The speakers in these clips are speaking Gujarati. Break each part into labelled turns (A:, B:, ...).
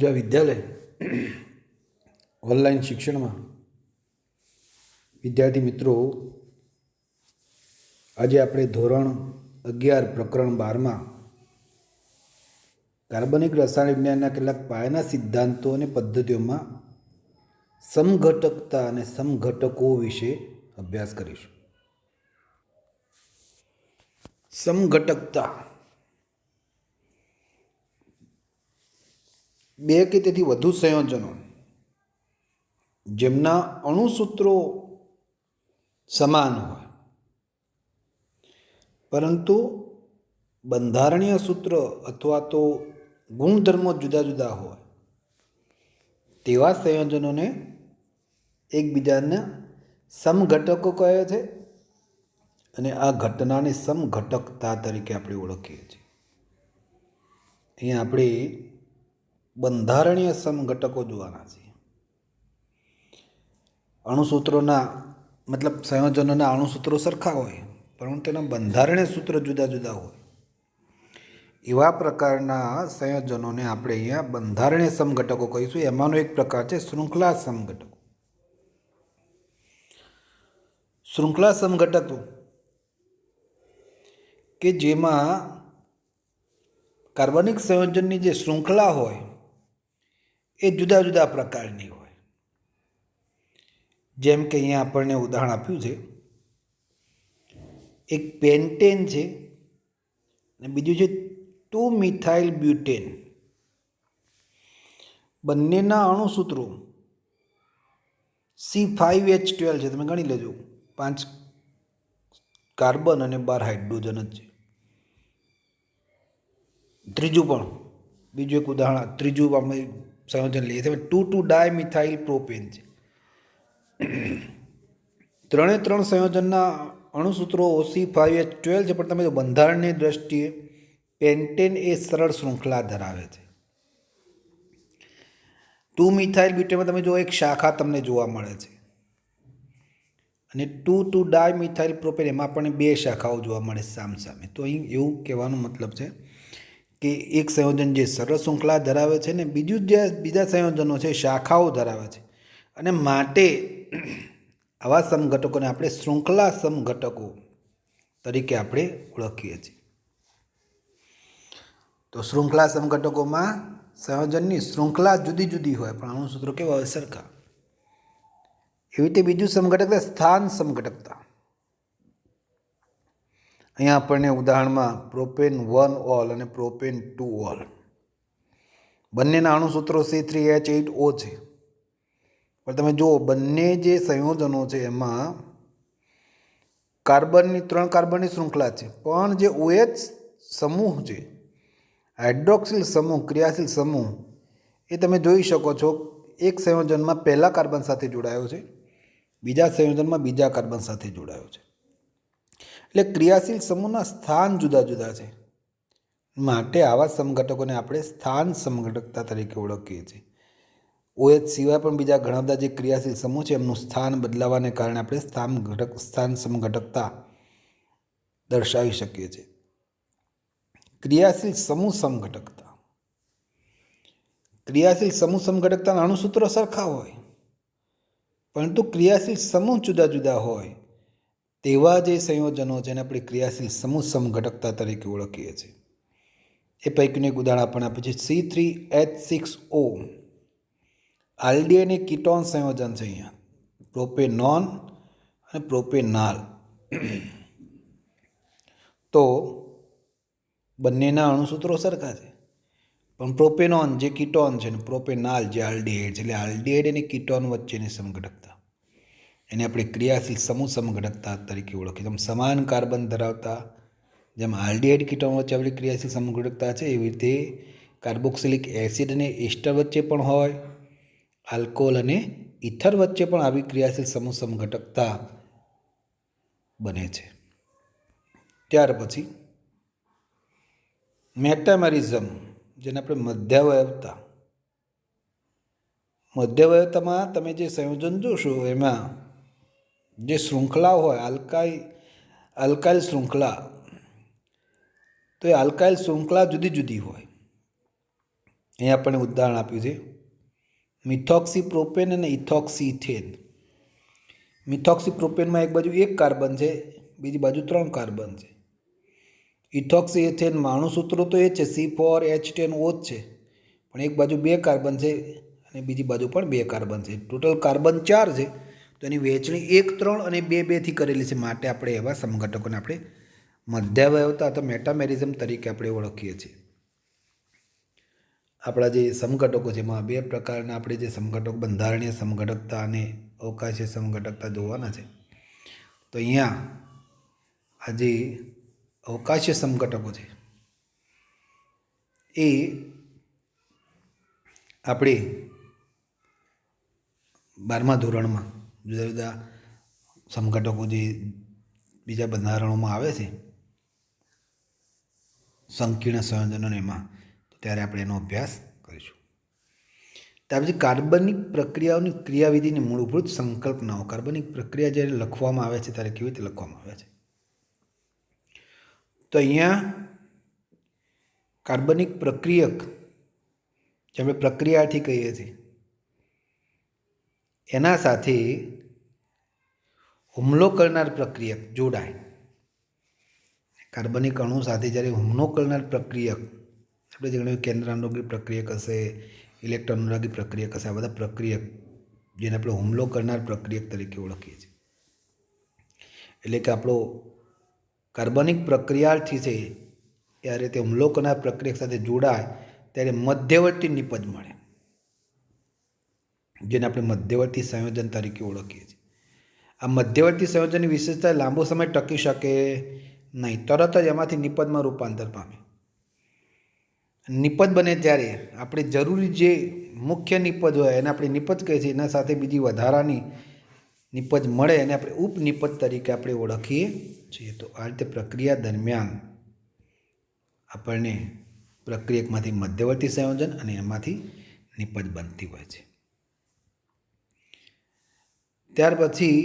A: ઉર્જા વિદ્યાલય ઓનલાઈન શિક્ષણમાં વિદ્યાર્થી મિત્રો, આજે આપણે ધોરણ 11 પ્રકરણ 12માં કાર્બનિક રસાયણ વિજ્ઞાનના કેટલાક પાયાના સિદ્ધાંતો અને પદ્ધતિઓમાં સમઘટકતા અને સમઘટકો વિશે અભ્યાસ કરીશું. સમઘટકતા બે કે તેથી વધુ સંયોજનો જેમના અણુસૂત્રો સમાન હોય પરંતુ બંધારણીય સૂત્ર અથવા તો ગુણધર્મો જુદા જુદા હોય તેવા સંયોજનોને એકબીજાના સમઘટકો કહે છે અને આ ઘટનાને સમઘટકતા તરીકે આપણે ઓળખીએ છીએ. અહીંયા આપણે બંધારણીય સમઘટકો જોવાના છે. અણુસૂત્રોના મતલબ સંયોજનોના અણુસૂત્રો સરખા હોય પરંતુ તેના બંધારણીય સૂત્રો જુદા જુદા હોય એવા પ્રકારના સંયોજનોને આપણે અહીંયા બંધારણીય સમઘટકો કહીશું. એમાંનો એક પ્રકાર છે શૃંખલા સમઘટકો. શૃંખલા સમઘટકો કે જેમાં કાર્બનિક સંયોજનની જે શૃંખલા હોય એ જુદા જુદા પ્રકારની હોય. જેમ કે અહીંયા આપણને ઉદાહરણ આપ્યું છે, એક પેન્ટેન છે અને બીજું છે 2-મિથાઇલ બ્યુટેન. બંનેના અણુસૂત્રો C5H12 છે. તમે ગણી લેજો, 5 કાર્બન અને 12 હાઇડ્રોજન જ છે. બીજું એક ઉદાહરણ, ત્રીજું આપણે સંયોજન લઈએ છીએ 2,2-ડાયમિથાઇલ પ્રોપેન છે. ત્રણ સંયોજનના અણુસૂત્રો C5H12 છે, પણ તમે બંધારણની દ્રષ્ટિએ પેન્ટેન એ સરળ શૃંખલા ધરાવે છે. 2-મિથાઇલ બ્યુટેનમાં તમે જો એક શાખા તમને જોવા મળે છે અને 2,2-ડાયમિથાઇલ પ્રોપેન એમાં પણ 2 શાખાઓ જોવા મળે સામસામે. તો અહીં એવું કહેવાનો મતલબ છે કે એક સંયોજન જે સરળ શૃંખલા ધરાવે છે ને બીજા સંયોજનો છે શાખાઓ ધરાવે છે, અને માટે આવા સમઘટકોને આપણે શૃંખલા સમઘટકો તરીકે આપણે ઓળખીએ છીએ. તો શૃંખલા સમઘટકોમાં સંયોજનની શૃંખલા જુદી જુદી હોય પણ અણુસૂત્રો કેવા હોય? સરખા. એવી રીતે બીજું સમઘટકતા સ્થાન સમઘટકતા. અહીંયા આપણને ઉદાહરણમાં પ્રોપેન 1 ઓલ અને પ્રોપેન 2 ઓલ બંનેના અણુસૂત્રો C3H8O છે. પણ તમે જુઓ, બંને જે સંયોજનો છે એમાં કાર્બનની 3 કાર્બનની શૃંખલા છે, પણ જે OH સમૂહ છે, હાઇડ્રોક્સિલ સમૂહ, ક્રિયાશીલ સમૂહ, એ તમે જોઈ શકો છો એક સંયોજનમાં પહેલા કાર્બન સાથે જોડાયો છે, બીજા સંયોજનમાં બીજા કાર્બન સાથે જોડાયો છે. એટલે ક્રિયાશીલ સમૂહના સ્થાન જુદા જુદા છે, માટે આવા સમઘટકોને આપણે સ્થાન સમઘટકતા તરીકે ઓળખીએ છીએ. OH સિવાય પણ બીજા ઘણા બધા જે ક્રિયાશીલ સમૂહ છે એમનું સ્થાન બદલાવાને કારણે આપણે સ્થાન સમઘટકતા દર્શાવી શકીએ છીએ. ક્રિયાશીલ સમૂહ સમઘટકતા. ક્રિયાશીલ સમૂહ સમઘટકતાના અણુસૂત્રો સરખા હોય પરંતુ ક્રિયાશીલ સમૂહ જુદા જુદા હોય તેવા જે સંયોજનો છે એને આપણે ક્રિયાશીલ સમૂહ સમઘટકતા તરીકે ઓળખીએ છીએ. એ પૈકીનું એક ઉદાહરણ આપણને આપે છે C3H6O. આલ્ડીહાઇડ અને કીટોન સંયોજન છે. અહીંયા પ્રોપેનોન અને પ્રોપેનાલ. તો બંનેના અણુસૂત્રો સરખા છે પણ પ્રોપેનોન જે કીટોન છે ને પ્રોપેનાલ જે આલ્ડીહાઇડ છે, એટલે આલ્ડીહાઇડ અને કીટોન વચ્ચેની સમઘટકતા એને આપણે ક્રિયાશીલ સમૂહ સમઘટકતા તરીકે ઓળખીએ. જેમ સમાન કાર્બન ધરાવતા જેમ આલ્ડીહાઇડ કીટોન વચ્ચે આપણી ક્રિયાશીલ સમઘટકતા છે, એવી રીતે કાર્બોક્સિલિક એસિડ અને એસ્ટર વચ્ચે પણ હોય, આલ્કોહોલ અને ઇથર વચ્ચે પણ આવી ક્રિયાશીલ સમૂહ સમઘટકતા બને છે. ત્યાર પછી મેટામેરિઝમ, જેને આપણે મધ્યવયવતામાં તમે જે સંયોજન જોશો એમાં જે શૃંખલા હોય આલ્કાઇલ શૃંખલા, તો એ આલ્કાઇલ શૃંખલા જુદી જુદી હોય. અહીંયા આપણને ઉદાહરણ આપ્યું છે મિથોક્સી પ્રોપેન અને ઇથોક્સી ઇથેન. મિથોક્સી પ્રોપેનમાં એક બાજુ એક કાર્બન છે, બીજી બાજુ 3 કાર્બન છે. ઇથોક્સી ઇથેનમાં અણુસૂત્રો તો એ છે C4H10O જ છે, પણ એક બાજુ 2 કાર્બન છે અને બીજી બાજુ પણ 2 કાર્બન છે. ટોટલ કાર્બન 4 છે, તો એની વહેંચણી 1 3 અને 2 2 થી કરેલી છે. માટે આપણે એવા સમઘટકોને આપણે મધ્યાવયવતા અથવા મેટામેરિઝમ તરીકે આપણે ઓળખીએ છીએ. આપણા જે સમઘટકો છે એમાં 2 પ્રકારના આપણે જે સમઘટક બંધારણીય સમઘટકતા અને અવકાશીય સમઘટકતા જોવાના છે. તો અહીંયા આ જે અવકાશીય સમઘટકો છે એ આપણે 12મા ધોરણમાં જુદા જુદા સમઘટકો જે બીજા બંધારણોમાં આવે છે સંકીર્ણ સંયોજનો એમાં, ત્યારે આપણે એનો અભ્યાસ કરીશું. ત્યાર પછી કાર્બનિક પ્રક્રિયાઓની ક્રિયાવિધિની મૂળભૂત સંકલ્પનાઓ. કાર્બનિક પ્રક્રિયા જ્યારે લખવામાં આવે છે ત્યારે કેવી રીતે લખવામાં આવે છે? તો અહીંયા કાર્બનિક પ્રક્રિયક જે આપણે પ્રક્રિયાથી કહીએ છીએ એના સાથે હુમલો કરનાર પ્રક્રિયક જોડાય. કાર્બનિક અણુ સાથે જ્યારે હુમલો કરનાર પ્રક્રિયક, આપણે જે કેન્દ્રાનુગામી પ્રક્રિયક હશે, ઇલેક્ટ્રોન અનુરાગી પ્રક્રિયક હશે, આ બધા પ્રક્રિયક જેને આપણે હુમલો કરનાર પ્રક્રિયક તરીકે ઓળખીએ છીએ. એટલે કે આપણો કાર્બનિક પ્રક્રિયાથી છે ત્યારે તે હુમલો કરનાર પ્રક્રિયક સાથે જોડાય ત્યારે મધ્યવર્તી નિપજ મળે, જેને આપણે મધ્યવર્તી સંયોજન તરીકે ઓળખીએ છીએ. આ મધ્યવર્તી સંયોજનની વિશેષતા લાંબો સમય ટકી શકે નહીં, તરત જ એમાંથી નિપજમાં રૂપાંતર પામે. નિપજ બને ત્યારે આપણે જરૂરી જે મુખ્ય નિપજ હોય એને આપણે નિપજ કહીએ છીએ, એના સાથે બીજી વધારાની નિપજ મળે એને આપણે ઉપનિપજ તરીકે આપણે ઓળખીએ છીએ. તો આ રીતે પ્રક્રિયા દરમિયાન આપણને પ્રક્રિયકમાંથી મધ્યવર્તી સંયોજન અને એમાંથી નિપજ બનતી હોય છે. ત્યાર પછી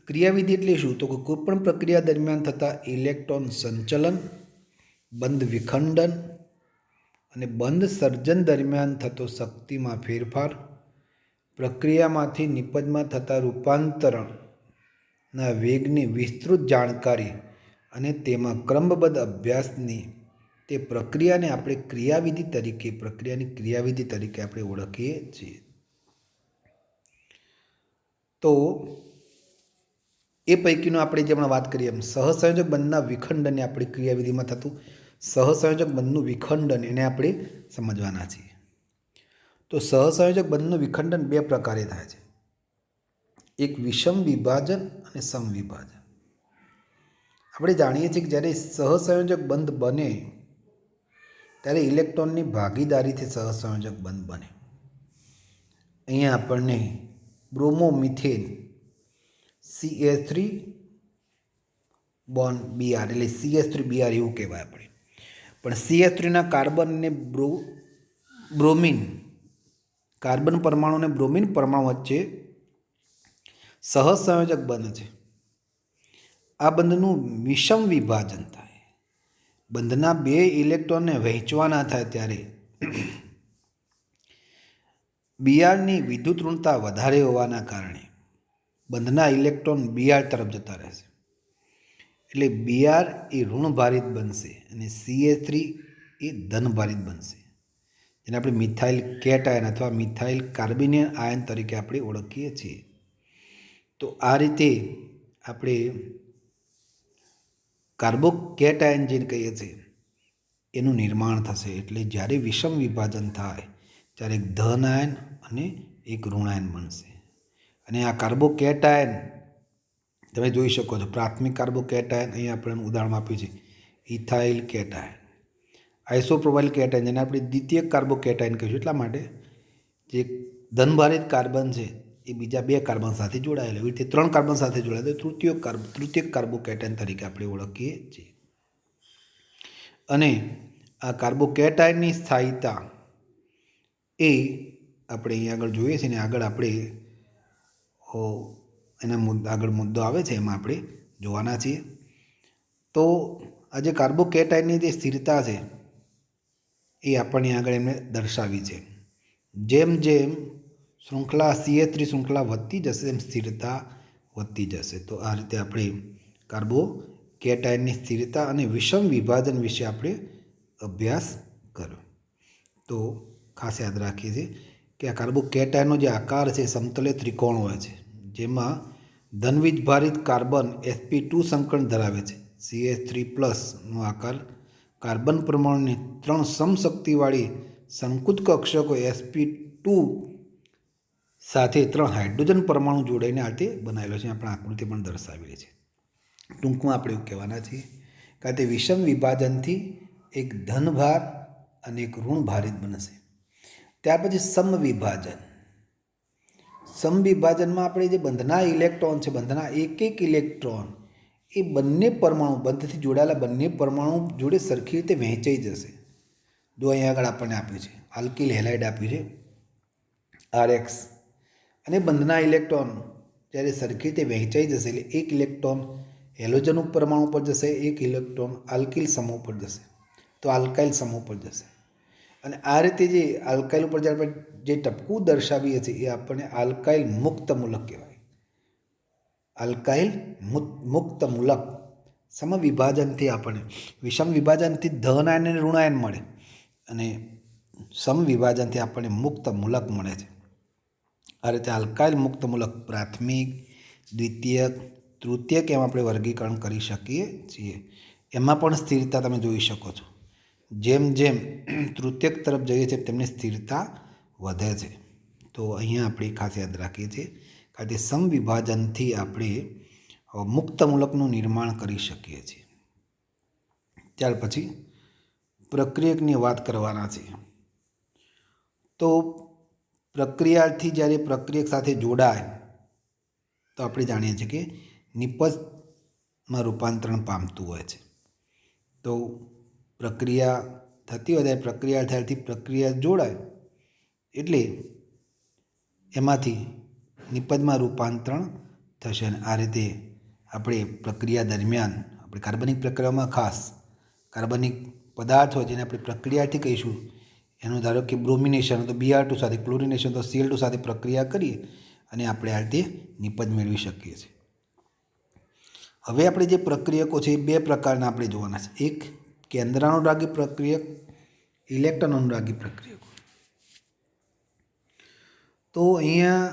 A: ક્રિયાવિધિ એટલે શું? તો કોઈપણ પ્રક્રિયા દરમિયાન થતા ઇલેક્ટ્રોન સંચલન, બંધ વિખંડન અને બંધ સર્જન દરમિયાન થતો શક્તિમાં ફેરફાર, પ્રક્રિયામાંથી નિપજમાં થતા રૂપાંતરણના વેગની વિસ્તૃત જાણકારી અને તેમાં ક્રમબદ્ધ અભ્યાસની તે પ્રક્રિયાને આપણે પ્રક્રિયાની ક્રિયાવિધિ તરીકે આપણે ઓળખીએ છીએ. તો એ પૈકીનો આપણે જે હમણાં વાત કરીએ એમ સહસંયોજક બંધના વિખંડનને આપણી ક્રિયાવિધિમાં થતું સહસંયોજક બંધનું વિખંડન એને આપણે સમજવાના છીએ. તો સહસંયોજક બંધનું વિખંડન 2 પ્રકારે થાય છે, એક વિષમ વિભાજન અને સમવિભાજન. આપણે જાણીએ છીએ કે જ્યારે સહસંયોજક બંધ બને ત્યારે ઇલેક્ટ્રોનની ભાગીદારીથી સહસંયોજક બંધ બને. અહીંયા આપણને બ્રોમોમિથેન CH3 બોન્ડ Br એટલે CH3Br એવું કહેવાય આપણે. પણ CH3ના કાર્બન અને બ્રોમિન કાર્બન પરમાણુ અને બ્રોમિન પરમાણુ વચ્ચે સહસંયોજક બંધ છે. આ બંધનું વિષમ વિભાજન થાય, બંધના 2 ઇલેક્ટ્રોનને વહેંચવાના થાય ત્યારે Br ની વિદ્યુત ઋણતા વધારે હોવાના કારણે બંધના ઇલેક્ટ્રોન Br તરફ જતા રહેશે. એટલે Br એ ઋણભારિત બનશે અને CH3 એ ધનભારિત બનશે, જેને આપણે મિથાઇલ કેટાયન અથવા મિથાઇલ કાર્બિનિયન આયન તરીકે આપણે ઓળખીએ છીએ. તો આ રીતે આપણે કાર્બોકેટાયન જેને કહીએ છીએ એનું નિર્માણ થશે. એટલે જ્યારે વિષમ વિભાજન થાય ત્યારે એક ધન આયન અને એક ઋણાયન બનશે. અને આ કાર્બોકેટાયન તમે જોઈ શકો છો, પ્રાથમિક કાર્બોકેટાયન અહીંયા આપણે ઉદાહરણ આપ્યું છે ઇથાઇલ કેટાયન, આઇસોપ્રોપાઇલ કેટાયન જેને આપણે દ્વિતીયક કાર્બોકેટાયન કહીશું. એટલા માટે જે ધનભારિત કાર્બન છે એ બીજા 2 કાર્બન સાથે જોડાયેલા, એવી રીતે 3 કાર્બન સાથે જોડાયેલા તો તૃતીયક કાર્બોકેટાયન તરીકે આપણે ઓળખીએ છીએ. અને આ કાર્બોકેટાયનની સ્થાયીતા એ આપણે અહીંયા આગળ જોઈએ છીએ ને આગળ આપણે એના આગળ મુદ્દો આવે છે એમાં આપણે જોવાના છીએ. તો આ જે કાર્બોકેટાયનની જે સ્થિરતા છે એ આપણને આગળ એમણે દર્શાવી છે. જેમ જેમ શૃંખલા CH3 શૃંખલા વધતી જશે એમ સ્થિરતા વધતી જશે. તો આ રીતે આપણે કાર્બોકેટાયનની સ્થિરતા અને વિષમ વિભાજન વિશે આપણે અભ્યાસ કર્યો. તો ખાસ યાદ રાખીએ છીએ કે આ કાર્બોકેટાયનનો જે આકાર છે સમતલીય ત્રિકોણ હોય છે, જેમાં ધનવીજભારિત કાર્બન sp2 સંકળ ધરાવે છે. CH3+ નો આકાર કાર્બન પરમાણુની 3 સમશક્તિવાળી સંકુચ કક્ષકો sp2 સાથે 3 હાઇડ્રોજન પરમાણુ જોડાઈને આ રીતે બનાવેલો છે. આપણે આકૃતિ પણ દર્શાવેલી છે. ટૂંકમાં આપણે એવું કહેવાના છીએ કે તે વિષમ વિભાજનથી એક ધનભાર અને એક ઋણભારિત બનશે. ત્યાર પછી સમવિભાજન. સમવિભાજનમાં આપણે જે બંધના ઇલેક્ટ્રોન છે, બંધના એક એક ઇલેક્ટ્રોન એ બંને પરમાણુ, બંધથી જોડાયેલા બંને પરમાણુ જોડે સરખી રીતે વહેંચાઈ જશે. જો અહીંયા આગળ આપણને આપ્યું છે આલ્કિલ હેલાઇડ આપ્યું છે RX, અને બંધના ઇલેક્ટ્રોન જ્યારે સરખી રીતે વહેંચાઈ જશે એટલે એક ઇલેક્ટ્રોન હેલોજન પરમાણુ પર જશે, એક ઇલેક્ટ્રોન આલ્કિલ સમૂહ પર જશે, તો આલ્કાઇલ સમૂહ પર જશે. અને આ રીતે જે આલ્કાઇલ ઉપર જ્યારે આપણે જે ટપકું દર્શાવીએ છીએ એ આપણને આલ્કાઇલ મુક્ત મૂલક કહેવાય. આલ્કાઇલ મુક્ત મૂલક. સમવિભાજનથી આપણને, વિષમ વિભાજનથી ધન આયન અને ઋણ આયન મળે, અને સમવિભાજનથી આપણને મુક્ત મૂલક મળે છે. આ રીતે આલ્કાઇલ મુક્ત મૂલક પ્રાથમિક, દ્વિતીયક, તૃતીયક એમ આપણે વર્ગીકરણ કરી શકીએ છીએ. એમાં પણ સ્થિરતા તમે જોઈ શકો છો. જેમ જેમ તૃતીયક તરફ જઈએ છીએ તેમની સ્થિરતા વધે છે. તો અહીંયા આપણે ખાસ યાદ રાખીએ છીએ કે તે સમવિભાજનથી આપણે મુક્ત મૂલકનું નિર્માણ કરી શકીએ છીએ. ત્યાર પછી પ્રક્રિયકની વાત કરવાના છે. તો પ્રક્રિયાથી જ્યારે પ્રક્રિયક સાથે જોડાય તો આપણે જાણીએ છીએ કે નિપજમાં રૂપાંતરણ પામતું હોય છે. તો પ્રક્રિયા થતી હોય ત્યારે પ્રક્રિયા થયાથી પ્રક્રિયા જોડાય એટલે એમાંથી નિપજમાં રૂપાંતરણ થશે. અને આ રીતે આપણે પ્રક્રિયા દરમિયાન, આપણે કાર્બનિક પ્રક્રિયામાં ખાસ કાર્બનિક પદાર્થ હોય જેને આપણે પ્રક્રિયાથી કહીશું, એનું ધારો કે બ્રોમિનેશન તો Br2 સાથે, ક્લોરિનેશન તો Cl2 સાથે પ્રક્રિયા કરીએ અને આપણે આ રીતે નિપજ મેળવી શકીએ છીએ. હવે આપણે જે પ્રક્રિયકો છે એ બે પ્રકારના આપણે જોવાના છે. એક કેન્દ્રાનુરાગી પ્રક્રિયક, ઇલેક્ટ્રોન અનુરાગી પ્રક્રિયકો. તો અહીંયા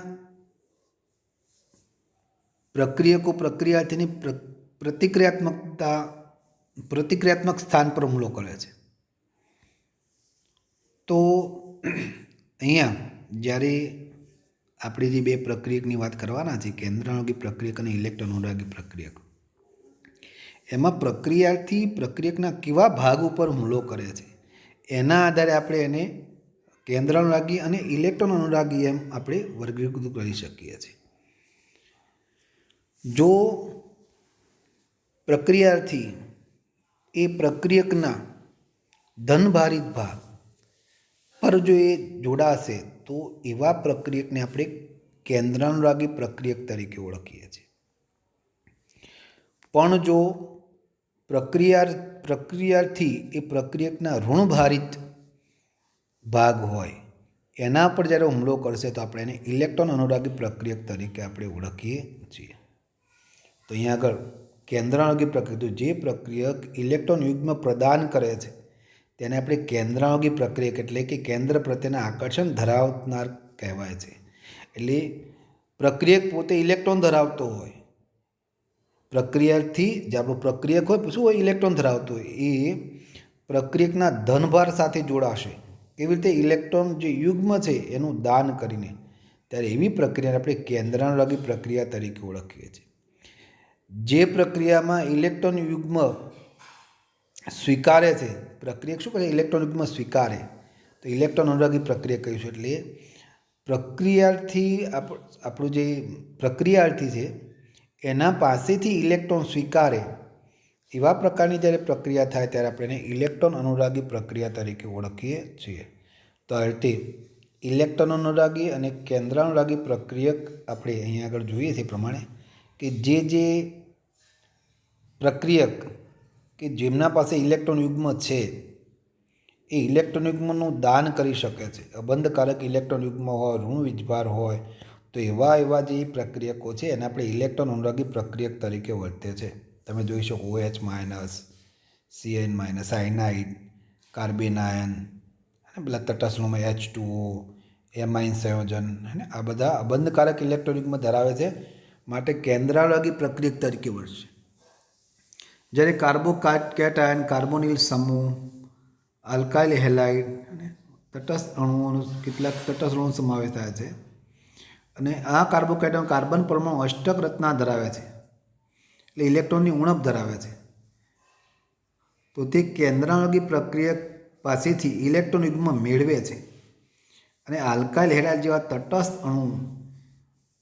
A: પ્રક્રિયકો પ્રક્રિયાર્થીની પ્રતિક્રિયાત્મક સ્થાન પર હુમલો કરે છે. તો અહીંયા જ્યારે આપણે જે બે પ્રક્રિયકની વાત કરવાના છે, કેન્દ્રાનુરાગી પ્રક્રિયક અને ઇલેક્ટ્રોન અનુરાગી પ્રક્રિયક, એમાં પ્રક્રિયાર્થી પ્રક્રિયકના કેવા ભાગ ઉપર હુમલો કરે છે એના આધારે આપણે એને કેન્દ્રાનુરાગી અને ઇલેક્ટ્રોન અનુરાગી એમ આપણે વર્ગીકૃત કરી શકીએ છીએ. જો પ્રક્રિયાર્થી એ પ્રક્રિયકના ધનભારિત ભાગ પર જો એ જોડાશે તો એવા પ્રક્રિયકને આપણે કેન્દ્રાનુરાગી પ્રક્રિયક તરીકે ઓળખીએ છીએ. પણ જો પ્રક્રિયાર્થી એ પ્રક્રિયકના ઋણભારિત ભાગ હોય એના પર જ્યારે હુમલો કરશે તો આપણે એને ઇલેક્ટ્રોન અનુરાગી પ્રક્રિયક તરીકે આપણે ઓળખીએ છીએ. તો અહીંયા આગળ કેન્દ્રાનુરાગી પ્રક્રિયક, તો જે પ્રક્રિયક ઇલેક્ટ્રોન યુગ્મ પ્રદાન કરે છે તેને આપણે કેન્દ્રાનુરાગી પ્રક્રિયક એટલે કે કેન્દ્ર પ્રત્યેના આકર્ષણ ધરાવનાર કહેવાય છે. એટલે પ્રક્રિયક પોતે ઇલેક્ટ્રોન ધરાવતો હોય, પ્રક્રિયાથી જે આપણું પ્રક્રિયક હોય શું હોય, ઇલેક્ટ્રોન ધરાવતો હોય, એ પ્રક્રિયકના ધનભાર સાથે જોડાશે. કેવી રીતે? ઇલેક્ટ્રોન જે યુગ્મ છે એનું દાન કરીને. ત્યારે એવી પ્રક્રિયાને આપણે કેન્દ્રાનુરાગી પ્રક્રિયા તરીકે ઓળખીએ છીએ. જે પ્રક્રિયામાં ઇલેક્ટ્રોન યુગ્મ સ્વીકારે છે, પ્રક્રિયક શું કરે? ઇલેક્ટ્રોન યુગ્મ સ્વીકારે, તો ઇલેક્ટ્રોન અનુરાગી પ્રક્રિયા કહીશું. એટલે પ્રક્રિયાર્થી આપણું જે પ્રક્રિયાર્થી છે એના પાસેથી ઇલેક્ટ્રોન સ્વીકારે એવા પ્રકારની જ્યારે પ્રક્રિયા થાય ત્યારે આપણે એને ઇલેક્ટ્રોન અનુરાગી પ્રક્રિયા તરીકે ઓળખીએ છીએ. તો આ રીતે ઇલેક્ટ્રોન અનુરાગી અને કેન્દ્રાનુરાગી પ્રક્રિયક આપણે અહીંયા આગળ જોઈએ છીએ પ્રમાણે કે જે પ્રક્રિયક કે જેમના પાસે ઇલેક્ટ્રોન યુગ્મ છે એ ઇલેક્ટ્રોન યુગ્મનું દાન કરી શકે છે. અબંધકારક ઇલેક્ટ્રોન યુગ્મ હોય, ઋણ વીજભાર હોય, તો એવા જે પ્રક્રિયકો છે એને આપણે ઇલેક્ટ્રોન અનુરાગી પ્રક્રિયક તરીકે વર્તે છે. તમે જોઈ શકો OH minus, CN minus, cyanide, carbanion અને પેલા તટસ્થમાં H2O, એમાઇન સંયોજન અને આ બધા અબંધકારક ઇલેક્ટ્રોન યુગ્મ ધરાવે છે, માટે કેન્દ્રાનુરાગી પ્રક્રિયક તરીકે વર્તશે. જ્યારે કાર્બોકેટાયન, કાર્બોનિલ સમૂહ, આલ્કાઇલ હેલાઇડ અને તટસ્થ અણુઓનો કેટલાક તટસ્થ અણુનો સમાવેશ થાય છે. અને આ કાર્બોકેટાયન કાર્બન પરમાણુ અષ્ટક રચના ધરાવે છે, એટલે ઇલેક્ટ્રોનની ઉણપ ધરાવે છે. તો તે કેન્દ્રાનુરાગી પ્રક્રિયક પાસેથી ઇલેક્ટ્રોન યુગ્મ મેળવે છે. અને આલ્કાઇલ હેલાઇડ જેવા તટસ્થ અણુ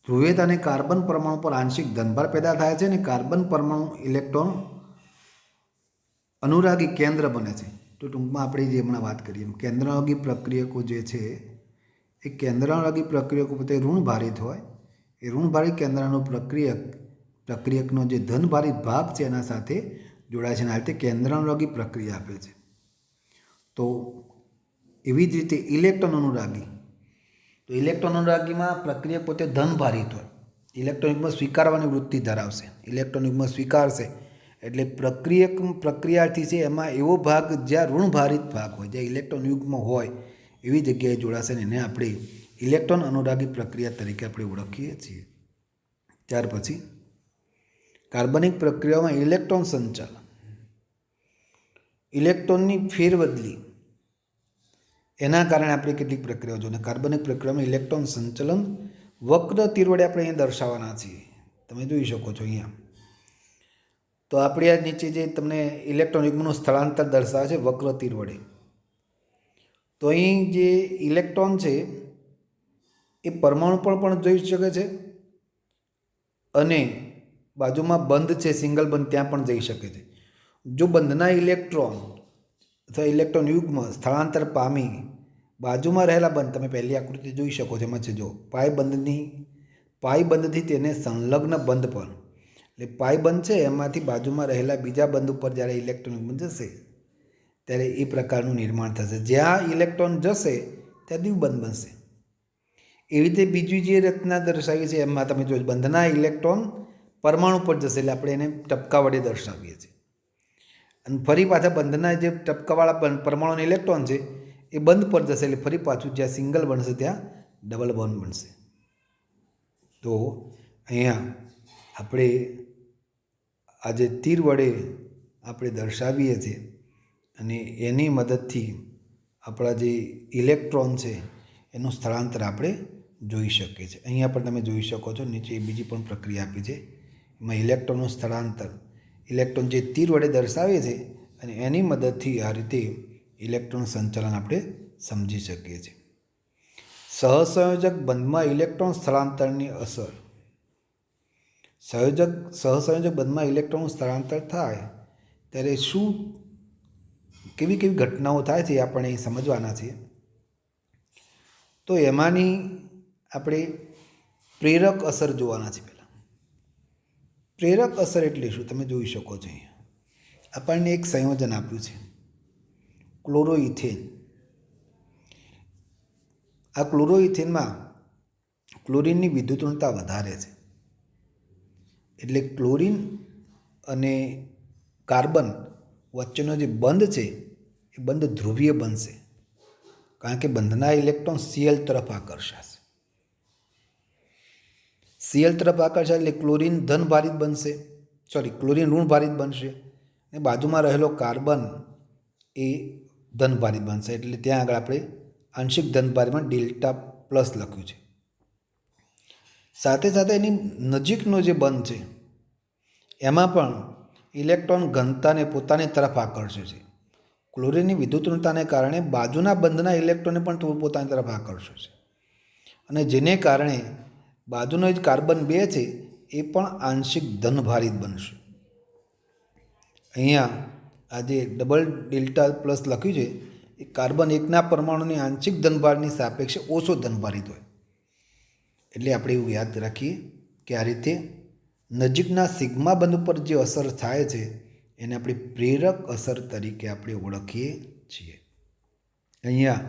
A: ધ્રુવીયતા અને કાર્બન પરમાણુ પર આંશિક ધનભાર પેદા થાય છે અને કાર્બન પરમાણુ ઇલેક્ટ્રોન અનુરાગી કેન્દ્ર બને છે. તો ટૂંકમાં આપણે જે હમણાં વાત કરીએ એમ કેન્દ્રાનુરાગી પ્રક્રિયકો જે છે એ કેન્દ્રાનુરાગી પ્રક્રિયકો પોતે ઋણભારિત હોય. એ ઋણભારિત કેન્દ્રનો પ્રક્રિયકનો જે ધનભારિત ભાગ છે એના સાથે જોડાય છે અને આ રીતે કેન્દ્રાનુરાગી પ્રક્રિયા આપે છે. તો એવી જ રીતે ઇલેક્ટ્રોન અનુરાગી, તો ઇલેક્ટ્રોન અનુરાગીમાં પ્રક્રિયક પોતે ધનભારિત હોય, ઇલેક્ટ્રોન યુગ્મ સ્વીકારવાની વૃત્તિ ધરાવશે. ઇલેક્ટ્રોન યુગ્મ સ્વીકારશે એટલે પ્રક્રિયાર્થી છે એમાં એવો ભાગ જ્યાં ઋણભારિત ભાગ હોય, જ્યાં ઇલેક્ટ્રોન યુગ્મ હોય એવી જગ્યાએ જોડાશે ને એને આપણે ઇલેક્ટ્રોન અનુરાગી પ્રક્રિયા તરીકે આપણે ઓળખીએ છીએ. ત્યાર પછી કાર્બનિક પ્રક્રિયાઓમાં ઇલેક્ટ્રોન સંચાલન, ઇલેક્ટ્રોનની ફેરબદલી, એના કારણે આપણે કેટલીક પ્રક્રિયાઓ જોઈએ. કાર્બનિક પ્રક્રિયામાં ઇલેક્ટ્રોન સંચલન વક્ર તીર વડે આપણે અહીંયા દર્શાવવાના છીએ. તમે જોઈ શકો છો અહીંયા. તો આપણે આ નીચે જે તમને ઇલેક્ટ્રોન યુગ્મનું સ્થળાંતર દર્શાવે છે વક્ર તીર વડે, તો અહીં જે ઇલેક્ટ્રોન છે એ પરમાણુ પર પણ જોઈ શકે છે અને બાજુમાં બંધ છે સિંગલ બંધ ત્યાં પણ જઈ શકે છે. જો બંધના ઇલેક્ટ્રોન અથવા ઇલેક્ટ્રોન યુગ્મ સ્થળાંતર પામી બાજુમાં રહેલા બંધ, તમે પહેલી આકૃતિ જોઈ શકો છો એમાં છે જો પાઈ બંધથી તેને સંલગ્ન બંધ પર, એટલે પાઈ બંધ છે એમાંથી બાજુમાં રહેલા બીજા બંધ ઉપર જ્યારે ઇલેક્ટ્રોન યુગ્મ જશે ત્યારે એ પ્રકારનું નિર્માણ થશે. જ્યાં ઇલેક્ટ્રોન જશે ત્યાં દ્વિબંધ બનશે. એવી રીતે બીજી જે રચના દર્શાવી છે એમાં તમે જો બંધના ઇલેક્ટ્રોન પરમાણુ પર જશે એટલે આપણે એને ટપકા વડે દર્શાવીએ છીએ. અને ફરી પાછા બંધના જે ટપકાવાળા પરમાણુના ઇલેક્ટ્રોન છે એ બંધ પર જશે એટલે ફરી પાછું જ્યાં સિંગલ બનશે ત્યાં ડબલ બોન્ડ બનશે. તો અહીંયા આપણે આ જે તીર વડે આપણે દર્શાવીએ છીએ અને એની મદદથી આપણા જે ઇલેક્ટ્રોન છે એનું સ્થળાંતર આપણે જોઈ શકીએ છીએ. અહીંયા પણ તમે જોઈ શકો છો નીચે બીજી પણ પ્રક્રિયા આપી છે, એમાં ઇલેક્ટ્રોનનું સ્થળાંતર ઇલેક્ટ્રોન જે તીર વડે દર્શાવે છે અને એની મદદથી આ રીતે ઇલેક્ટ્રોન સંચાલન આપણે સમજી શકીએ છીએ. સહસંયોજક બંધમાં ઇલેક્ટ્રોન સ્થળાંતરની અસર. સહસંયોજક બંધમાં ઇલેક્ટ્રોનનું સ્થળાંતર થાય ત્યારે કેવી ઘટનાઓ થાય છે એ આપણે સમજવાના છીએ. તો એમાંની આપણે પ્રેરક અસર જોવાના છે. પહેલાં પ્રેરક અસર એટલે શું તમે જોઈ શકો છો. અહીંયા આપણને એક સંયોજન આપ્યું છે ક્લોરોઇથેન. આ ક્લોરોઇથેનમાં ક્લોરીનની વિદ્યુતઋણતા વધારે છે, એટલે ક્લોરીન અને કાર્બન વચ્ચેનો જે બંધ છે એ બંધ ધ્રુવીય બનશે, કારણ કે બંધના ઇલેક્ટ્રોન Cl તરફ આકર્ષાશે. Cl તરફ આકર્ષાય એટલે ક્લોરીન ક્લોરીન ઋણભારિત બનશે અને બાજુમાં રહેલો કાર્બન એ ધનભારિત બનશે. એટલે ત્યાં આગળ આપણે આંશિક ધનભારિતમાં ડેલ્ટા પ્લસ લખ્યું છે. સાથે સાથે એની નજીકનો જે બંધ છે એમાં પણ ઇલેક્ટ્રોન ઘનતાને પોતાની તરફ આકર્ષે છે. ક્લોરીનની વિદ્યુતઋણતાને કારણે બાજુના બંધના ઇલેક્ટ્રોનને પણ પોતાની તરફ આકર્ષે છે અને જેને કારણે બાજુનો જ કાર્બન 2 છે એ પણ આંશિક ધનભારિત બનશે. અહીંયા આ જે ડબલ ડેલ્ટા પ્લસ લખ્યું છે એ કાર્બન 1ના પરમાણુની આંશિક ધનભારની સાપેક્ષે ઓછો ધનભારિત હોય. એટલે આપણે એવું યાદ રાખીએ કે આ રીતે નજીકના સિગ્મા બંધ ઉપર જે અસર થાય છે એને આપણે પ્રેરક અસર તરીકે આપણે ઓળખીએ છીએ. અહીંયા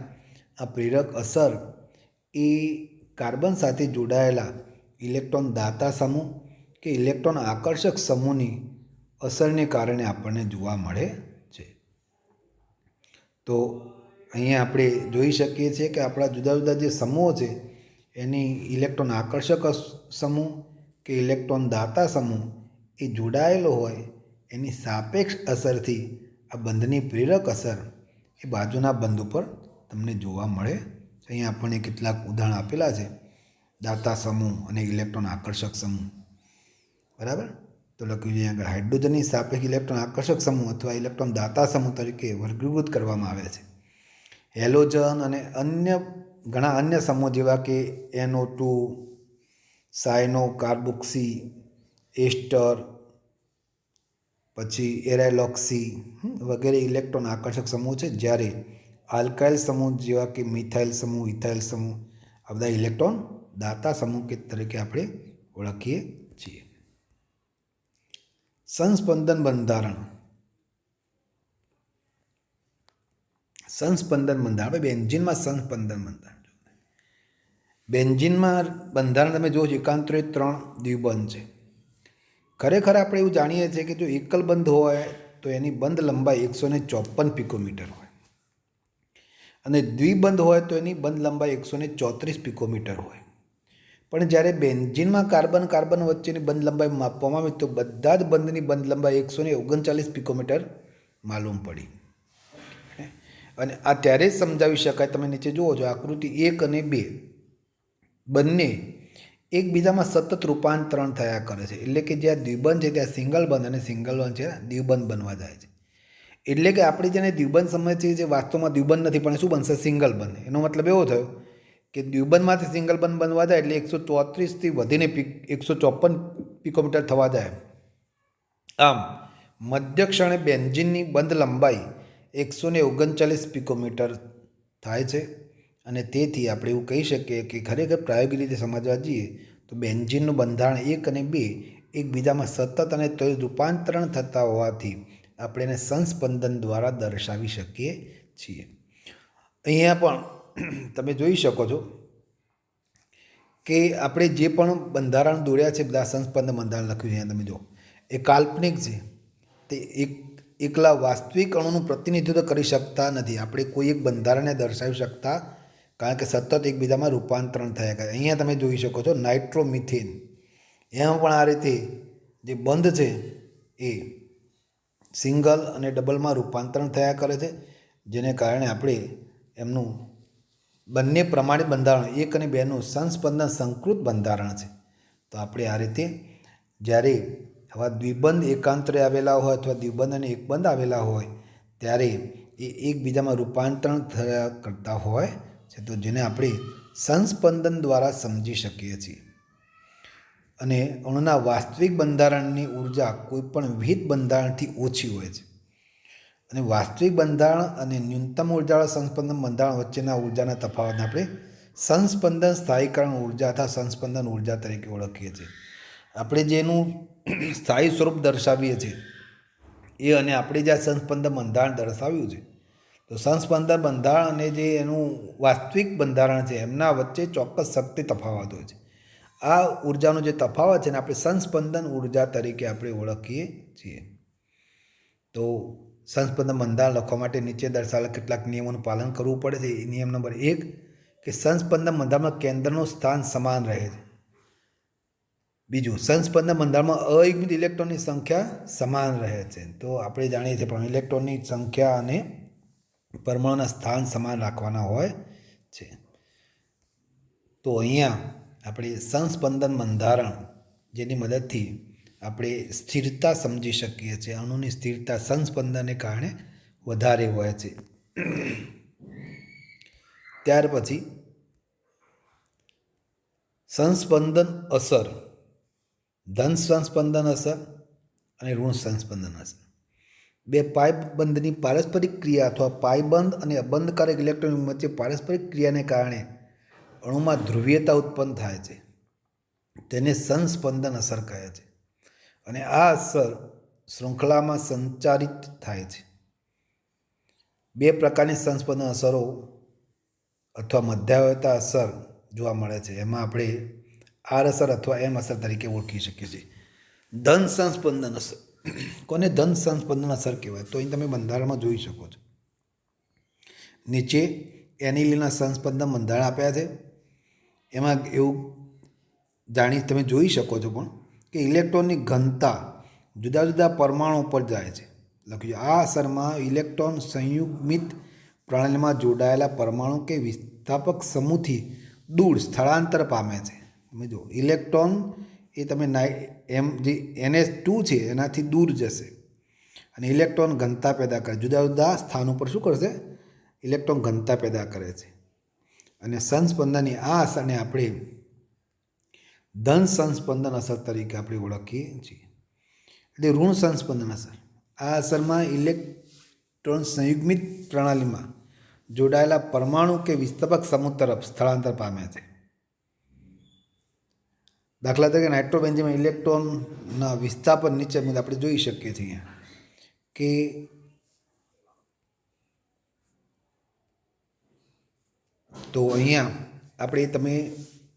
A: આ પ્રેરક અસર એ કાર્બન સાથે જોડાયેલા ઇલેક્ટ્રોન દાતા સમૂહ કે ઇલેક્ટ્રોન આકર્ષક સમૂહની અસરને કારણે આપણને જોવા મળે છે. તો અહીંયા આપણે જોઈ શકીએ છીએ કે આપણા જુદા જુદા જે સમૂહો છે એની ઇલેક્ટ્રોન આકર્ષક સમૂહ કે ઇલેક્ટ્રોન દાતા સમૂહ એ જોડાયેલો હોય એની સાપેક્ષ અસરથી આ બંધની પ્રેરક અસર એ બાજુના બંધ ઉપર તમને જોવા મળે. અહીંયા આપણને કેટલાક ઉદાહરણ આપેલા છે, દાતા સમૂહ અને ઇલેક્ટ્રોન આકર્ષક સમૂહ. બરાબર. તો લખ્યું છે આગળ, હાઇડ્રોજનની સાપેક્ષ ઇલેક્ટ્રોન આકર્ષક સમૂહ અથવા ઇલેક્ટ્રોન દાતા સમૂહ તરીકે વર્ગીકૃત કરવામાં આવે છે. હેલોજન અને ઘણા અન્ય સમૂહ જેવા કે NO2, સાયનો કાર્બોક્સી એસ્ટર, પછી એરાઇલોક્સી વગેરે ઇલેક્ટ્રોન આકર્ષક સમૂહ છે. જ્યારે આલ્કાઇલ સમૂહ જેવા કે મિથાઇલ સમૂહ, ઇથાઇલ સમૂહ આ બધા ઇલેક્ટ્રોન દાતા સમૂહ તરીકે આપણે ઓળખીએ છીએ. સંસ્પંદન બંધારણ. આપણે બેન્ઝીનમાં સંસ્પંદન બંધારણ. બેન્ઝીનમાં બંધારણ તમે જુઓ છો, એકાંતરે 3 દ્વિબંધ છે. ખરેખર આપણે એવું જાણીએ છીએ કે જો એકલ બંધ હોય તો એની બંધ લંબાઈ 154 પિકોમીટર હોય અને દ્વિબંધ હોય તો એની બંધ લંબાઈ 134 પિકોમીટર હોય. પણ જ્યારે બેન્ઝીનમાં કાર્બન કાર્બન વચ્ચેની બંધ લંબાઈ માપવામાં આવી તો બધા જ બંધની બંધ લંબાઈ 139 પિકોમીટર માલુમ પડી. અને આ ત્યારે જ સમજાવી શકાય. તમે નીચે જુઓ છો આકૃતિ 1 અને 2 બંને એકબીજામાં સતત રૂપાંતરણ થયા કરે છે. એટલે કે જ્યાં દ્વિબંધ છે ત્યાં સિંગલ બંધ અને સિંગલ બંધ છે દ્વિબંધ બનવા જાય છે. એટલે કે આપણે જેને દ્વિબંધ સમજીએ જે વાસ્તવમાં દ્વિબંધ નથી પણ શું બનશે? સિંગલ બંધ. એનો મતલબ એવો થયો કે દ્વિબંધમાંથી સિંગલ બંધ બનવા જાય એટલે 134થી વધીને 154 પિકોમીટર થવા જાય. આમ મધ્ય ક્ષણે બેન્ઝીનની બંધ લંબાઈ 139 પિકોમીટર થાય છે. અને તેથી આપણે એવું કહી શકીએ કે ખરેખર પ્રાયોગિક રીતે સમજવા જઈએ તો બેન્ઝીનનું બંધારણ 1 અને 2 એકબીજામાં સતત અને રૂપાંતરણ થતા હોવાથી આપણે એને સંસ્પંદન દ્વારા દર્શાવી શકીએ છીએ. અહીંયા પણ તમે જોઈ શકો છો કે આપણે જે પણ બંધારણ દોર્યા છે, બધા સંસ્પંદન બંધારણ લખ્યું છે તમે જુઓ, એ કાલ્પનિક છે. તે એકલા વાસ્તવિક અણુનું પ્રતિનિધિત્વ કરી શકતા નથી. આપણે કોઈ એક બંધારણને દર્શાવી શકતા કારણ કે સતત એકબીજામાં રૂપાંતરણ થયા કરે. અહીંયા તમે જોઈ શકો છો નાઇટ્રોમિથેન, એમાં પણ આ રીતે જે બંધ છે એ સિંગલ અને ડબલમાં રૂપાંતરણ થયા કરે છે, જેને કારણે આપણે એમનું બંને પ્રમાણિત બંધારણ 1 અને 2નું સંસ્પંદન સંકૃત બંધારણ છે. તો આપણે આ રીતે જ્યારે આવા દ્વિબંધ એકાંતરે આવેલા હોય અથવા દ્વિબંધ અને એકબંધ આવેલા હોય ત્યારે એ એકબીજામાં રૂપાંતરણ થયા કરતા હોય છે, તો જેને આપણે સંસ્પંદન દ્વારા સમજી શકીએ છીએ. અને અણુના વાસ્તવિક બંધારણની ઉર્જા કોઈપણ વિહિત બંધારણથી ઓછી હોય છે. અને વાસ્તવિક બંધારણ અને ન્યૂનતમ ઉર્જાવાળા સંસ્પંદન બંધારણ વચ્ચેના ઉર્જાના તફાવતને આપણે સંસ્પંદન સ્થાયીકરણ ઉર્જા અથવા સંસ્પંદન ઉર્જા તરીકે ઓળખીએ છીએ. આપણે જેનું સ્થાયી સ્વરૂપ દર્શાવીએ છીએ એ અને આપણે જે સંસ્પંદન બંધારણ દર્શાવ્યું છે, તો સંસ્પંદન બંધારણ અને જે એનું વાસ્તવિક બંધારણ છે એમના વચ્ચે ચોક્કસ શક્તિ તફાવત હોય છે. આ ઉર્જાનો જે તફાવત છે ને આપણે સંસ્પંદન ઉર્જા તરીકે આપણે ઓળખીએ છીએ. તો સંસ્પંદન બંધારણ લખવા માટે નીચે દર્શાવેલા કેટલાક નિયમોનું પાલન કરવું પડે છે. નિયમ નંબર 1 કે સંસ્પંદન બંધારણમાં કેન્દ્રનું સ્થાન સમાન રહે છે. બીજું, સંસ્પંદન બંધારણમાં અયુગ્મિત ઇલેક્ટ્રોનની સંખ્યા સમાન રહે છે. તો આપણે જાણીએ છીએ પણ ઇલેક્ટ્રોનની સંખ્યા અને પરમાણુના સ્થાન સમાન રાખવાના હોય છે. તો અહીંયા આપણે સંસ્પંદન બંધારણ જેની મદદથી આપણે સ્થિરતા સમજી શકીએ છીએ. અણુની સ્થિરતા સંસ્પંદનને કારણે વધારે હોય છે. ત્યાર પછી સંસ્પંદન અસર, ધન સંસ્પંદન અસર અને ઋણ સંસ્પંદન અસર. બે પાઇબંધની પારસ્પરિક ક્રિયા અથવા પાઇબંધ અને અબંધકારક ઇલેક્ટ્રોન વચ્ચે પારસ્પરિક ક્રિયાને કારણે અણુમાં ધ્રુવીયતા ઉત્પન્ન થાય છે. તેને સંસ્પંદન અસર કહે છે. અને આ અસર શૃંખલામાં સંચારિત થાય છે. બે પ્રકારની સંસ્પંદન અસરો અથવા મધ્યાવર્તા અસર જોવા મળે છે. એમાં આપણે આર અસર અથવા એમ અસર તરીકે ઓળખી શકીએ છીએ. ધન સંસ્પંદન અસર, કોને ધન સંસ્પંદન અસર કહેવાય? તો અહીં તમે બંધારણમાં જોઈ શકો છો. નીચે એનિલિનના સંસ્પંદન બંધારણ આપ્યા છે. એમાં એવું તમે જોઈ શકો છો પણ કે ઇલેક્ટ્રોનની ઘનતા જુદા જુદા પરમાણુ પર જાય છે. લખ્યું આ અસરમાં ઇલેક્ટ્રોન સંયુગ્મિત પ્રણાલીમાં જોડાયેલા પરમાણુ કે વિસ્થાપક સમૂહથી દૂર સ્થળાંતર પામે છે. તમે જો ઇલેક્ટ્રોન એ તમે જે NH2 છે એનાથી દૂર જશે અને ઇલેક્ટ્રોન ઘનતા પેદા કરે. જુદા જુદા સ્થાન ઉપર શું કરશે? ઇલેક્ટ્રોન ઘનતા પેદા કરે છે. અને સંસ્પંદનની આ અસરને આપણે ધન સંસ્પંદન અસર તરીકે આપણે ઓળખીએ છીએ. એટલે ઋણ સંસ્પંદન અસર, આ અસરમાં ઇલેક્ટ્રોન સંયુગ્મિત પ્રણાલીમાં જોડાયેલા પરમાણુ કે વિસ્થાપક સમૂહ તરફ સ્થળાંતર પામે છે. દાખલા તરીકે નાઇટ્રોબેન્ઝીનમાં ઇલેક્ટ્રોનના વિસ્થાપન નીચે આપણે જોઈ શકીએ છીએ કે તો અહીંયા આપણે તમે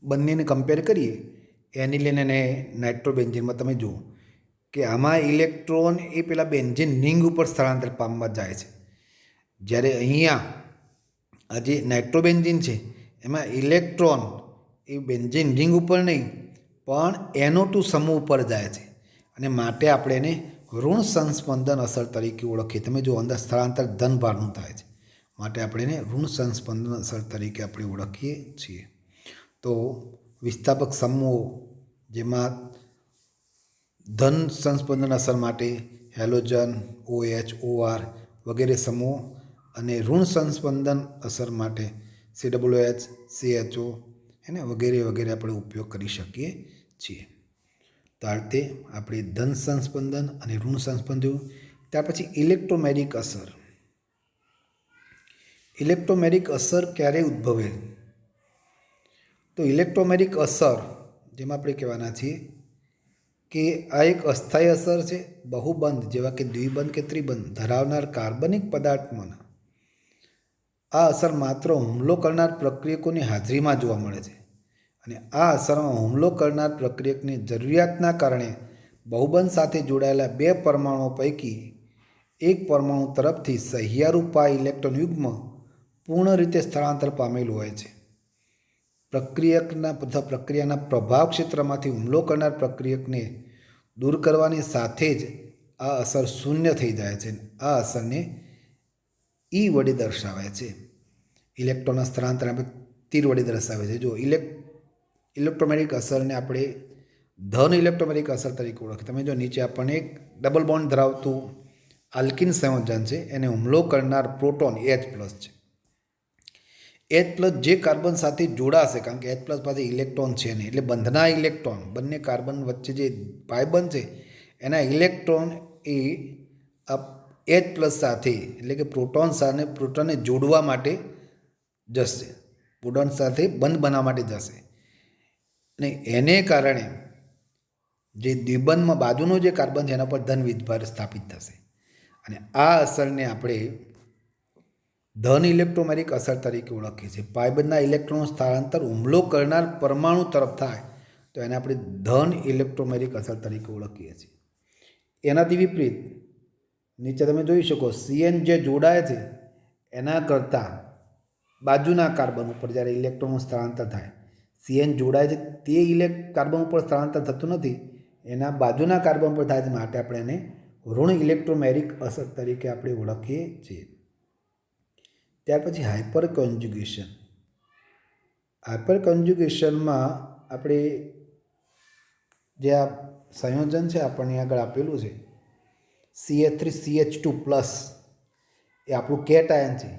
A: બંનેને કમ્પેર કરીએ એનિલિન અને નાઇટ્રોબેન્ઝીનમાં તમે જુઓ કે આમાં ઇલેક્ટ્રોન એ પેલા બેન્ઝીન રિંગ ઉપર સ્થળાંતર પામવા જાય છે, જ્યારે અહીંયા આ જે નાઇટ્રોબેન્ઝીન છે એમાં ઇલેક્ટ્રોન એ બેન્ઝીન રિંગ ઉપર નહીં પણ NO2 સમૂહ ઉપર જાય છે અને માટે આપણે એને ઋણ સંસ્પંદન અસર તરીકે ઓળખીએ. તમે જો અંદર સ્થળાંતર ધન ભારનું થાય છે માટે આપણે એને ઋણ સંસ્પંદન અસર તરીકે આપણે ઓળખીએ છીએ. તો વિસ્થાપક સમૂહો જેમાં ધન સંસ્પંદન અસર માટે હેલોજન, OH, OR વગેરે સમૂહ અને ઋણ સંસ્પંદન અસર માટે COOH, CHO એને વગેરે વગેરે આપણે ઉપયોગ કરી શકીએ છીએ. તો આ રીતે આપણે ધન સંસ્પંદન અને ઋણ સંસ્પંદન. ત્યાર પછી ઇલેક્ટ્રોમેરિક અસર. ઇલેક્ટ્રોમેરિક અસર ક્યારે ઉદ્ભવે? તો ઇલેક્ટ્રોમેરિક અસર જેમાં આપણે કહેવાના છીએ કે આ એક અસ્થાયી અસર છે. બહુબંધ જેવા કે દ્વિબંધ કે ત્રિબંધ ધરાવનાર કાર્બનિક પદાર્થમાં આ અસર માત્ર હુમલો કરનાર પ્રક્રિયકોની હાજરીમાં જોવા મળે છે અને આ અસરમાં હુમલો કરનાર પ્રક્રિયકની જરૂરિયાતના કારણે બહુબંધ સાથે જોડાયેલા બે પરમાણુઓ પૈકી એક પરમાણુ તરફથી સહિયારું પાઈ ઇલેક્ટ્રોન યુગ્મ પૂર્ણ રીતે સ્થળાંતર પામેલું હોય છે. પ્રક્રિયાના પ્રભાવ ક્ષેત્રમાંથી હુમલો કરનાર પ્રક્રિયકને દૂર કરવાની સાથે જ આ અસર શૂન્ય થઈ જાય છે. આ અસરને E વડે દર્શાવાય છે. ઇલેક્ટ્રોનના સ્થળાંતર આપણે તીર વડે દર્શાવે છે. જો ઇલેક્ટ્રોમેરિક અસરને આપણે ધન ઇલેક્ટ્રોમેરિક અસર તરીકે ઓળખીએ. તમે જો નીચે આપણને એક ડબલ બોન્ડ ધરાવતું આલ્કિન સંયોજન છે, એને હુમલો કરનાર પ્રોટોન H+ છે. H+ જે કાર્બન સાથે જોડાશે, કારણ કે H+ પાસે ઇલેક્ટ્રોન છે નહીં, એટલે બંધના ઇલેક્ટ્રોન બંને કાર્બન વચ્ચે જે પાય બનશે એના ઇલેક્ટ્રોન એ H+ સાથે એટલે કે પ્રોટોનને જોડવા માટે જશે, પ્રોટોન સાથે બંધ બનાવવા માટે જશે અને એને કારણે જે દ્વિબંધમાં બાજુનો જે કાર્બન છે એના પર ધન વીજભાર સ્થાપિત થશે અને આ અસરને આપણે ધન ઇલેક્ટ્રોમેરિક અસર તરીકે ઓળખીએ છીએ. પાયબંધના ઇલેક્ટ્રોન સ્થળાંતર હુમલો કરનાર પરમાણુ તરફ થાય તો એને આપણે ધન ઇલેક્ટ્રોમેરિક અસર તરીકે ઓળખીએ છીએ. એનાથી વિપરીત નીચે તમે જોઈ શકો CN જે જોડાય છે એના કરતાં બાજુના કાર્બન ઉપર જ્યારે ઇલેક્ટ્રોનનું સ્થળાંતર થાય, CN જોડાય છે તે કાર્બન ઉપર સ્થળાંતર થતું નથી, એના બાજુના કાર્બન પર થાય છે, માટે આપણે એને ઋણ ઇલેક્ટ્રોમેરિક અસર તરીકે આપણે ઓળખીએ છીએ. ત્યાર પછી હાઇપર કોન્જ્યુગેશન. હાઇપર કોન્જ્યુગેશનમાં આપણે જે આ સંયોજન છે આપણને આગળ આપેલું છે CH3CH2+ એ આપણું કેટાયન છે.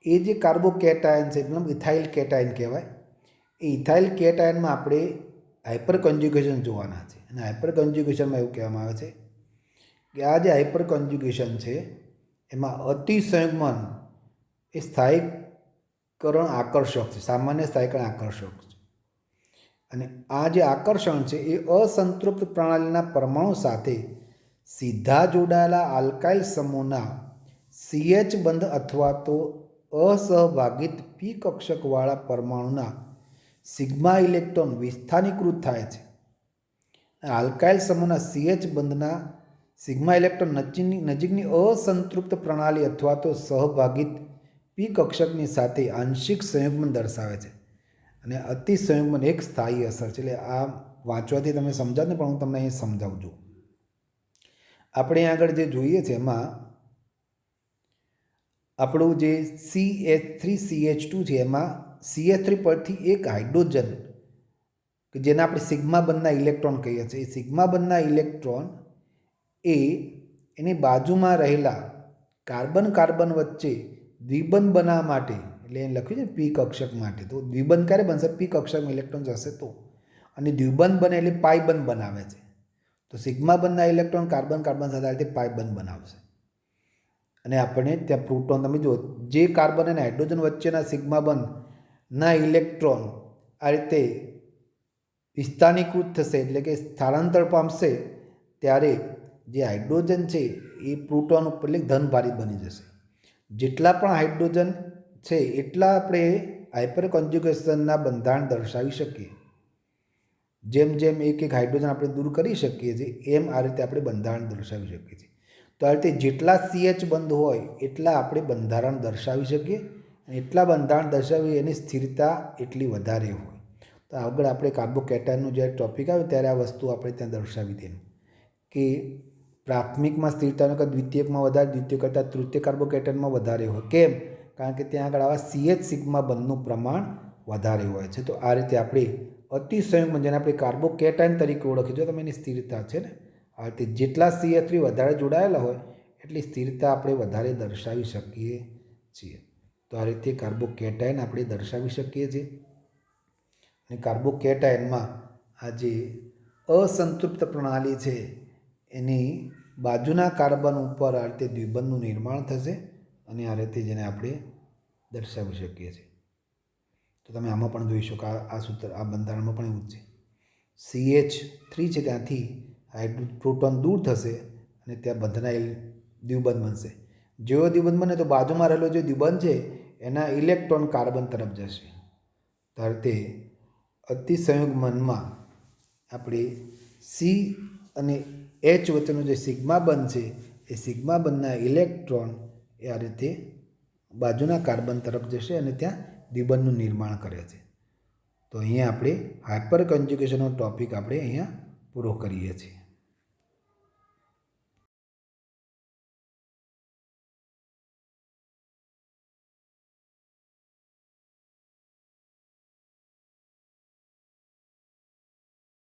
A: એ જે કાર્બોકેટાયન છે મતલબ ઇથાઇલ કેટાયન કહેવાય. એ ઇથાઇલ કેટાયનમાં આપણે હાઇપર કોન્જ્યુગેશન જોવાના છે અને હાઇપર કોન્જ્યુગેશનમાં એવું કહેવામાં આવે છે કે આ જે હાઇપર કોન્જ્યુગેશન છે એમાં અતિસંયુગ્મન એ સ્થાયીકરણ આકર્ષક છે, સામાન્ય સ્થાયીકરણ આકર્ષક છે અને આ જે આકર્ષણ છે એ અસંતૃપ્ત પ્રણાલીના પરમાણુ સાથે સીધા જોડાયેલા આલ્કાઇલ સમૂહના CH બંધ અથવા તો અસહભાગિત P કક્ષકવાળા પરમાણુના સિગ્મા ઇલેક્ટ્રોન વિસ્થાનીકૃત થાય છે. આલ્કાઇલ સમૂહના CH બંધના સિગ્મા ઇલેક્ટ્રોન નજીકની અસંતૃપ્ત પ્રણાલી અથવા તો સહભાગિત P કક્ષકની સાથે આંશિક સંયુગ્મન દર્શાવે છે. અને અતિ સંયુગ્મન એક સ્થાયી અસર છે. એટલે આ વાંચવાથી તમે સમજાવ ને, પણ હું તમને અહીં સમજાવું છું. આપણે આગળ જે જોઈએ છે એમાં આપણું જે CH3CH2 છે એમાં CH3 પરથી એક હાઇડ્રોજન કે જેને આપણે સિગ્મા બંધના ઇલેક્ટ્રોન કહીએ છીએ, એ સિગ્મા બંધના ઇલેક્ટ્રોન એની બાજુમાં રહેલા કાર્બન વચ્ચે દ્વિબંધ બનાવવા માટે, એટલે એ લખ્યું છે P કક્ષક માટે, તો દ્વિબંધ ક્યારે બનશે? P કક્ષકમાં ઇલેક્ટ્રોન જશે તો. અને દ્વિબંધ બને એટલે પાઈ બંધ બનાવે છે. તો સિગ્મા બંધના ઇલેક્ટ્રોન કાર્બન સાથે આ રીતે પાઈ બંધ બનાવશે. અને આપણે ત્યાં પ્રોટોન, તમે જુઓ, જે કાર્બન અને હાઇડ્રોજન વચ્ચેના સિગ્મા બંધના ઇલેક્ટ્રોન આ રીતે વિસ્થાનીકૃત થશે, એટલે કે સ્થળાંતર પામશે, ત્યારે જે હાઇડ્રોજન છે એ પ્રોટોન ઉપર ધનભારી બની જશે. જેટલા પણ હાઇડ્રોજન છે એટલા આપણે હાઇપર કોન્જ્યુગેશનના બંધારણ દર્શાવી શકીએ. જેમ જેમ એક હાઇડ્રોજન આપણે દૂર કરી શકીએ છીએ એમ આ રીતે આપણે બંધારણ દર્શાવી શકીએ છીએ. તો આ રીતે જેટલા CH બંધ હોય એટલા આપણે બંધારણ દર્શાવી શકીએ, અને એટલા બંધારણ દર્શાવી એની સ્થિરતા એટલી વધારે હોય. તો આગળ આપણે કાર્બોકેટાયનનો જ્યારે ટોપિક આવે ત્યારે આ વસ્તુ આપણે ત્યાં દર્શાવી દઈએ કે પ્રાથમિકમાં સ્થિરતાનો કરતાં દ્વિતીયકમાં વધારે, દ્વિતીય કરતાં તૃતીય કાર્બોકેટાયનમાં વધારે હોય. કેમ? કારણ કે ત્યાં આગળ આવા CH સિગ્મા બંધનું પ્રમાણ વધારે હોય છે. તો આ રીતે આપણે અતિ સંયુગ્મન, જેને આપણે કાર્બોકેટાયન તરીકે ઓળખીએ, જો તમે એની સ્થિરતા છે ને, આ રીતે જેટલા CH3 વધારે જોડાયેલા હોય એટલી સ્થિરતા આપણે વધારે દર્શાવી શકીએ છીએ. તો આ રીતે કાર્બોકેટાયન આપણે દર્શાવી શકીએ છીએ. અને કાર્બોકેટાયનમાં આ જે અસંતૃપ્ત પ્રણાલી છે એની બાજુના કાર્બન ઉપર આ રીતે દ્વિબંધનું નિર્માણ થશે, અને આ રીતે જેને આપણે દર્શાવી શકીએ છીએ. તો તમે આમાં પણ જોઈ શકો, આ સૂત્ર, આ બંધારણમાં પણ એવું જ છે. CH3 છે ત્યાંથી પ્રોટોન દૂર થશે અને ત્યાં બંધનાયેલ દ્વિબંધ બનશે. જેવો દ્વિબંધ બને તો બાજુમાં રહેલો જે દ્વિબંધ છે એના ઇલેક્ટ્રોન કાર્બન તરફ જશે. તો આ રીતે અતિસંયુગ્મનમાં આપણે C અને H વચ્ચેનો જે સિગ્મા બંધ છે એ સિગ્મા બંધના ઇલેક્ટ્રોન એ આ રીતે બાજુના કાર્બન તરફ જશે અને ત્યાં દ્વિબંધનું નિર્માણ કરે છે. તો અહીંયા આપણે હાઇપર કોન્જ્યુગેશનનો ટોપિક આપણે અહીંયા પૂરો કરીએ છીએ.